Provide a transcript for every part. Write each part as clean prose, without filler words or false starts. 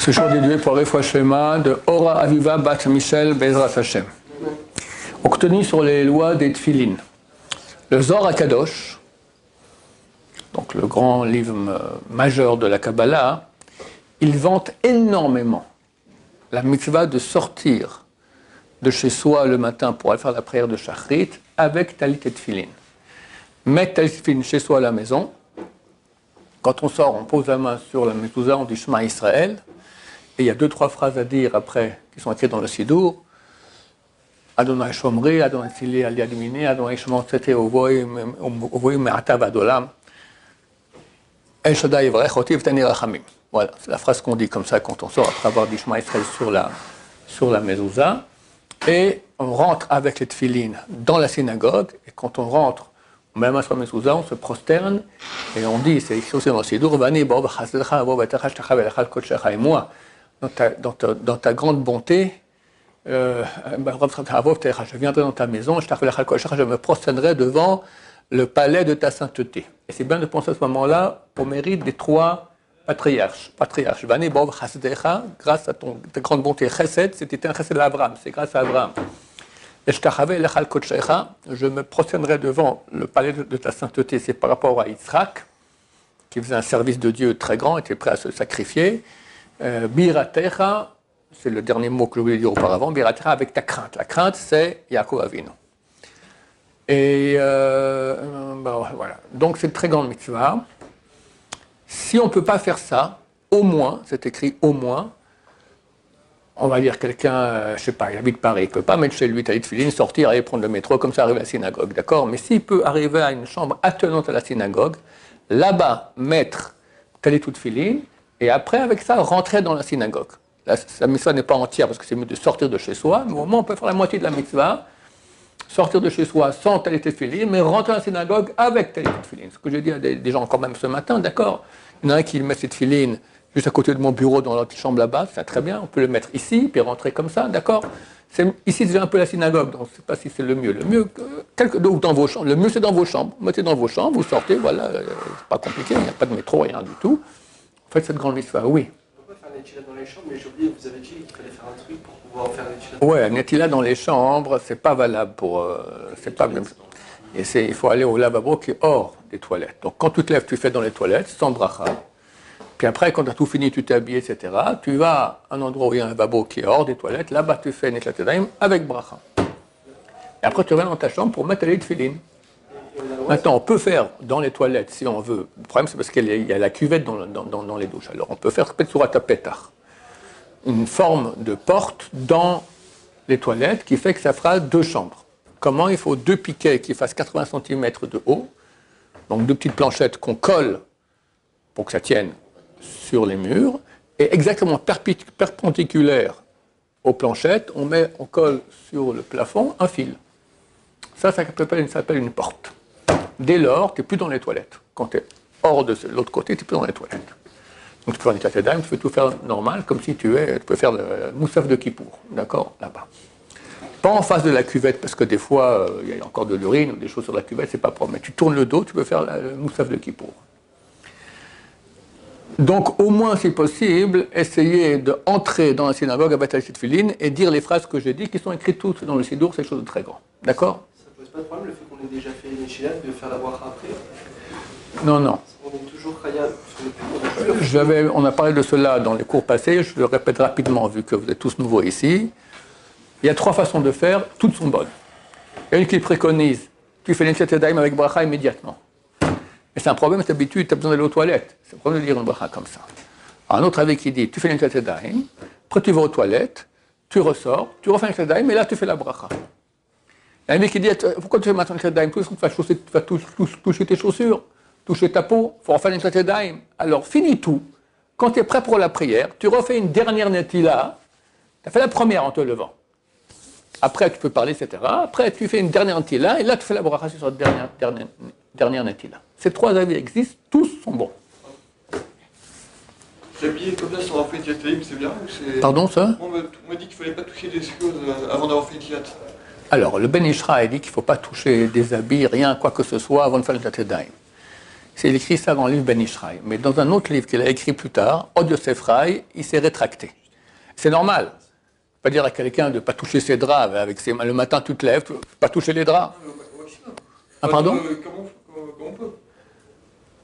Ce jour dédié pour le Shema de Ora Aviva Bat Michel Bezrat Hashem. On continue sur les lois des Tfilin. Le Zohar HaKadosh, donc le grand livre majeur de la Kabbalah, il vante énormément la mitzvah de sortir de chez soi le matin pour aller faire la prière de Shachrit avec talit et Tfilin. Mettre talit et Tfilin chez soi à la maison. Quand on sort, on pose la main sur la mezouza, on dit Shema Israël. Et il y a 2-3 phrases à dire après, qui sont écrites dans le Sidour. Adonai Shomri, Adonai Tzili, Al Yadimini, Adonai Shemot Tzete Ovoi Me'ata V'Adolam. El Shaddai Yivrech Oti V'Tani Rachamim. Voilà, c'est la phrase qu'on dit comme ça quand on sort après avoir dit Shema Israël sur la mezouza. Et on rentre avec les tefilin dans la synagogue. Et quand on rentre, même sur la mezouza, on se prosterne et on dit, c'est écrit aussi dans le Sidour, Vani Bo V'Chasdecha Bo V'Techa Shtecha V'Elechal Kodshecha. Et moi, dans ta grande bonté, je viendrai dans ta maison, je me prosternerai devant le palais de ta sainteté. Et c'est bien de penser à ce moment-là au mérite des 3 patriarches. Grâce à ta grande bonté, Chesed, c'était un Chesed d'Abraham, c'est grâce à Abraham. Je me prosternerai devant le palais de ta sainteté, c'est par rapport à Yitzhak, qui faisait un service de Dieu très grand, était prêt à se sacrifier. Biratecha, c'est le dernier mot que je voulais dire auparavant, Biratecha avec ta crainte. La crainte, c'est Yaakov Avinu. Et voilà. Donc c'est une très grande mitzvah. Si on ne peut pas faire ça, au moins, c'est écrit au moins, on va dire quelqu'un, je ne sais pas, il habite Paris, il ne peut pas mettre chez lui talit tefilin, sortir, aller prendre le métro, comme ça arriver à la synagogue, d'accord? Mais s'il peut arriver à une chambre attenante à la synagogue, là-bas, mettre talit tefilin, et après, avec ça, rentrer dans la synagogue. La mitzvah n'est pas entière parce que c'est mieux de sortir de chez soi, mais au moins on peut faire la moitié de la mitzvah, sortir de chez soi sans talit tefilin, mais rentrer dans la synagogue avec talit tefilin. Ce que j'ai dit à des gens quand même ce matin, d'accord? Il y en a un qui met ses tefilin juste à côté de mon bureau dans la petite chambre là-bas, c'est très bien, on peut le mettre ici, puis rentrer comme ça, d'accord? Ici, c'est déjà un peu la synagogue, donc je ne sais pas si c'est le mieux. Le mieux, ou dans vos chambres, le mieux c'est dans vos chambres. Vous mettez dans vos chambres, vous sortez, voilà, c'est pas compliqué, il n'y a pas de métro, rien du tout. Faites cette grande mitzvah, oui. On peut faire Netila dans les chambres, mais j'ai oublié, vous avez dit qu'il fallait faire un truc pour pouvoir faire Netila. Oui, Netila dans les chambres, c'est pas valable pour. C'est pas même. Et il faut aller au lavabo qui est hors des toilettes. Donc quand tu te lèves, tu fais dans les toilettes, sans bracha. Puis après, quand tu as tout fini, tu t'es habillé, etc., tu vas à un endroit où il y a un lavabo qui est hors des toilettes, là-bas tu fais Netila Tedaim avec bracha. Et après, tu reviens dans ta chambre pour mettre les tefilin. Maintenant, on peut faire dans les toilettes si on veut. Le problème, c'est parce qu'il y a la cuvette dans les douches. Alors, on peut faire Petsurat HaPetach, une forme de porte dans les toilettes qui fait que ça fera 2 chambres. Comment? Il faut 2 piquets qui fassent 80 cm de haut, donc 2 petites planchettes qu'on colle pour que ça tienne sur les murs, et exactement perpendiculaire aux planchettes, on colle sur le plafond un fil. Ça s'appelle une porte. Dès lors, tu n'es plus dans les toilettes. Quand tu es hors de l'autre côté, tu n'es plus dans les toilettes. Donc tu peux faire Netila Tedaim, tu peux tout faire normal, comme si tu peux faire le Moussaf de Kippour, d'accord, là-bas. Pas en face de la cuvette, parce que des fois, il y a encore de l'urine ou des choses sur la cuvette, c'est pas problème. Mais tu tournes le dos, tu peux faire le Moussaf de Kippour. Donc, au moins, si possible, essayez d'entrer dans la synagogue avec talit tefilin et dire les phrases que j'ai dit, qui sont écrites toutes dans le Sidour, c'est quelque chose de très grand. D'accord? Pas de problème, le fait qu'on ait déjà fait une échilade, de faire la bracha après. Non, non. On est toujours khaya sur le plus. On a parlé de cela dans les cours passés, je le répète rapidement vu que vous êtes tous nouveaux ici. Il y a 3 façons de faire, toutes sont bonnes. Il y a une qui préconise, tu fais Netila Tedaim avec bracha immédiatement. Mais c'est un problème, c'est d'habitude, tu as besoin d'aller aux toilettes. C'est un problème de lire une bracha comme ça. Alors, un autre avis qui dit, tu fais Netila Tedaim, après tu vas aux toilettes, tu ressors, tu refais Netila Tedaim, et là tu fais la bracha. Il y a un mec qui dit, pourquoi tu fais maintenant Netila Tedaim? Tu vas toucher tes chaussures, toucher ta peau, il faut refaire Netila Tedaim. Alors, finis tout. Quand tu es prêt pour la prière, tu refais une dernière Netila. Tu as fait la première en te levant. Après, tu peux parler, etc. Après, tu fais une dernière Netila, et là, tu fais la bracha sur la dernière Netila. Ces 3 avis existent, tous sont bons. S'habiller comme ça sans avoir fait Netila Tedaim, c'est bien ou c'est... Pardon, ça? On m'a dit qu'il ne fallait pas toucher des choses avant d'avoir fait Netila. Alors, le Ben Ishra a dit qu'il ne faut pas toucher des habits, rien, quoi que ce soit, avant de faire Netila Tedaim. C'est écrit ça dans le livre Ben Ishraï. Mais dans un autre livre qu'il a écrit plus tard, Od Yosef Rai, il s'est rétracté. C'est normal. Pas dire à quelqu'un de ne pas toucher ses draps. Avec ses mains. Le matin, tu te lèves, tu ne pas toucher les draps. Ah, pardon? Comment on peut?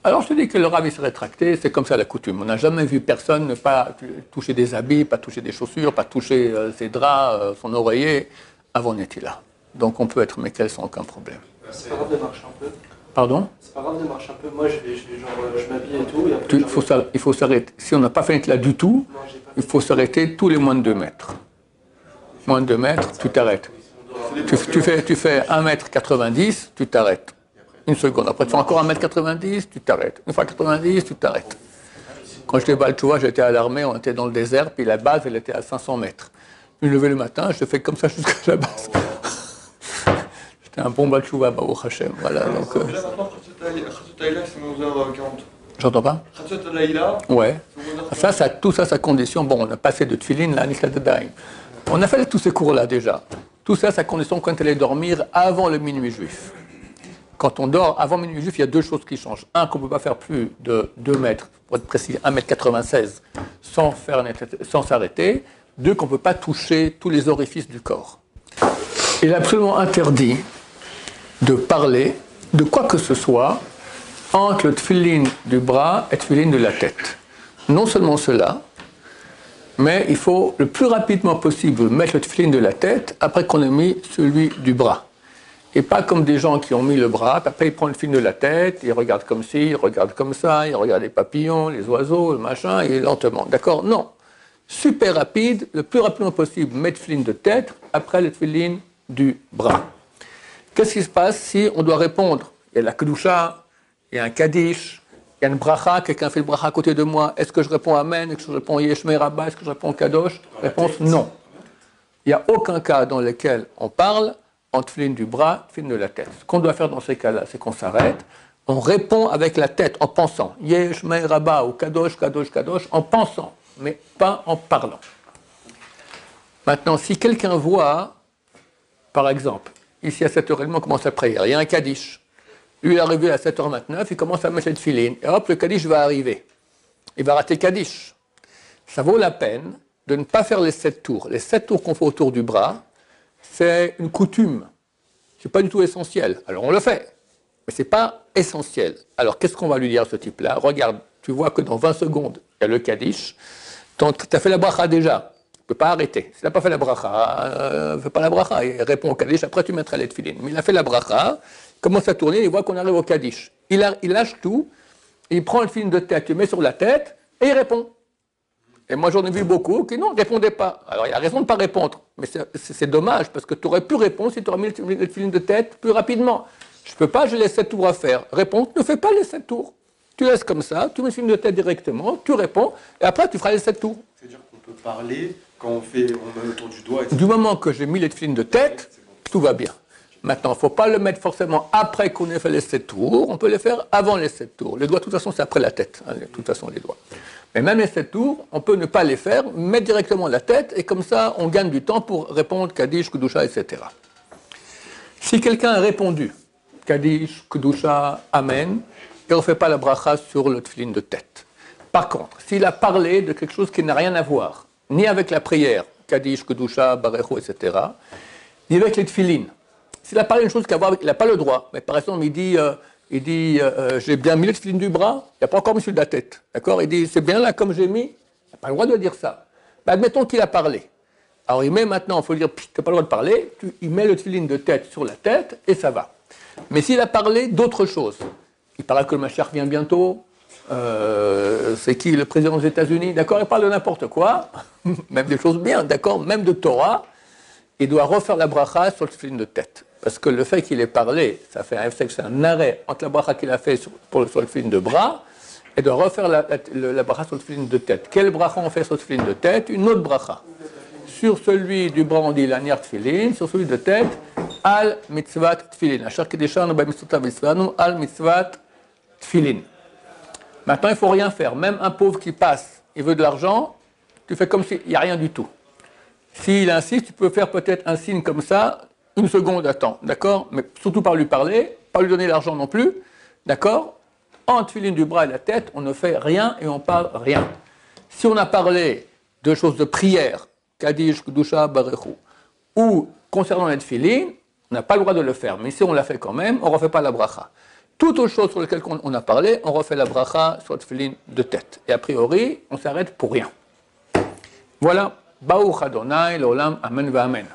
Alors, je te dis que le Rav il s'est rétracté, c'est comme ça la coutume. On n'a jamais vu personne ne pas toucher des habits, pas toucher des chaussures, pas toucher ses draps, son oreiller, avant Netila. Donc, on peut être méquel sans aucun problème. C'est pas grave de marcher un peu. Pardon? C'est pas grave de marcher un peu. Moi, je m'habille et tout. Et après, Il faut s'arrêter. Si on n'a pas fait Netila du tout, non, j'ai pas il faut s'arrêter tous les moins de 2 mètres. Moins de 2 mètres, tu t'arrêtes. Tu fais 1m90, tu t'arrêtes. Une seconde. Après, tu fais encore 1m90, tu t'arrêtes. Une fois 90, tu t'arrêtes. Quand j'étais Balchoua, j'étais à l'armée, on était dans le désert, puis la base, elle était à 500 mètres. Je me levais le matin, je fais comme ça jusqu'à la base. J'étais un bon Balchoua, Baruch Hashem. Voilà, donc, Et là, maintenant, Khatsot Aïla, c'est 11h40. J'entends pas? Khatsot Aïla, Ouais. c'est 11h40. Tout ça, sa condition. Bon, on a passé de Tfilin, là, Niklat Daim. On a fait tous ces cours-là déjà. Tout ça, sa condition quand elle est dormir avant le minuit juif. Quand on dort avant minuit juif, il y a 2 choses qui changent. Un, qu'on ne peut pas faire plus de 2 mètres, pour être précis, 1m96, sans s'arrêter. 2, qu'on ne peut pas toucher tous les orifices du corps. Il est absolument interdit de parler de quoi que ce soit entre le tfilin du bras et le tfilin de la tête. Non seulement cela, mais il faut le plus rapidement possible mettre le tfilin de la tête après qu'on ait mis celui du bras. Et pas comme des gens qui ont mis le bras, puis après ils prennent le fil de la tête, ils regardent comme ci, ils regardent comme ça, ils regardent les papillons, les oiseaux, le machin, et lentement. D'accord? Non. Super rapide, le plus rapidement possible, mettre le fil de tête, après le fil du bras. Qu'est-ce qui se passe si on doit répondre? Il y a la kedusha, il y a un kaddish, il y a une bracha, quelqu'un fait le bracha à côté de moi, est-ce que je réponds Amen, est-ce que je réponds Yeshmei Rabba, est-ce que je réponds Kadosh? Réponse non. Il n'y a aucun cas dans lequel on parle en tefilin du bras, tefilin de la tête. Ce qu'on doit faire dans ces cas-là, c'est qu'on s'arrête, on répond avec la tête, en pensant, Yeshmei Rabba ou Kadosh, Kadosh, Kadosh, en pensant, mais pas en parlant. Maintenant, si quelqu'un voit, par exemple, ici à 7h30, on commence la prière, il y a un kaddish. Lui, il est arrivé à 7h29, il commence à mettre le tefilin, et hop, le kaddish va arriver. Il va rater le kaddish. Ça vaut la peine de ne pas faire les 7 tours. Les 7 tours qu'on fait autour du bras, c'est une coutume. Ce n'est pas du tout essentiel. Alors on le fait, mais ce n'est pas essentiel. Alors qu'est-ce qu'on va lui dire à ce type-là? Regarde, tu vois que dans 20 secondes, il y a le kaddish. Tu as fait la bracha déjà. Tu ne peux pas arrêter. S'il n'a pas fait la bracha, fais pas la bracha. Il répond au kaddish, après tu mettras les tefilin. Mais il a fait la bracha, il commence à tourner, il voit qu'on arrive au kaddish. Il lâche tout, il prend le film de tête, il le met sur la tête, et il répond. Et moi, j'en ai vu beaucoup qui ne répondaient pas. Alors, il a raison de ne pas répondre. Mais c'est dommage, parce que tu aurais pu répondre si tu aurais mis le film de tête plus rapidement. Je ne peux pas, j'ai les 7 tours à faire. Réponse, ne fais pas les 7 tours. Tu laisses comme ça, tu mets le film de tête directement, tu réponds, et après, tu feras les 7 tours. C'est-à-dire qu'on peut parler quand on met autour du doigt, etc. Du moment que j'ai mis les films de tête, tout va bien. Maintenant, il ne faut pas le mettre forcément après qu'on ait fait les 7 tours. On peut les faire avant les 7 tours. Les doigts, de toute façon, c'est après la tête. Hein, de toute façon, les doigts. Mais même les 7 tours, on peut ne pas les faire, mettre directement la tête, et comme ça, on gagne du temps pour répondre Kaddish, Kedusha, etc. Si quelqu'un a répondu Kaddish, Kedusha, Amen, et on ne fait pas la bracha sur le tefilin de tête. Par contre, s'il a parlé de quelque chose qui n'a rien à voir, ni avec la prière, Kaddish, Kedusha, Barecho, etc., ni avec les tefilin. S'il a parlé d'une chose qui a à voir avec, il n'a pas le droit. Mais par exemple, il dit j'ai bien mis le tefilin du bras, il n'a pas encore mis celui de la tête. D'accord? Il dit, c'est bien là comme j'ai mis, il n'a pas le droit de dire ça. Mais admettons qu'il a parlé. Alors il met maintenant, il faut dire, tu n'as pas le droit de parler, il met le tefilin de tête sur la tête et ça va. Mais s'il a parlé d'autre chose, il parle que le Mashiach vient bientôt, c'est qui le président des États-Unis, d'accord? Il parle de n'importe quoi, même des choses bien, d'accord? Même de Torah, il doit refaire la bracha sur le tefilin de tête. Parce que le fait qu'il ait parlé, ça fait un arrêt entre la bracha qu'il a fait sur le tefilin de bras, et de refaire la bracha sur le tefilin de tête. Quelle bracha on fait sur le tefilin de tête? Une autre bracha. Sur celui du bras, on dit l'anier tefilin, sur celui de tête, al mitzvat tefilin. Achar kedeshanu ba mitzvotav mitzvanu, al mitzvat tefilin. Maintenant, il ne faut rien faire. Même un pauvre qui passe, il veut de l'argent, tu fais comme s'il n'y a rien du tout. S'il insiste, tu peux faire peut-être un signe comme ça, une seconde, attends, d'accord? Mais surtout pas lui parler, pas lui donner l'argent non plus, d'accord? entre tefillin du bras et la tête, on ne fait rien et on parle rien. Si on a parlé de choses de prière, Kaddish, Kedusha, Barechu, ou concernant les tefillin, on n'a pas le droit de le faire. Mais si on l'a fait quand même, on ne refait pas la bracha. Toutes autres choses sur lesquelles on a parlé, on refait la bracha sur le tefillin de tête. Et a priori, on s'arrête pour rien. Voilà. Baruch Adonai, l'olam, amen va amen.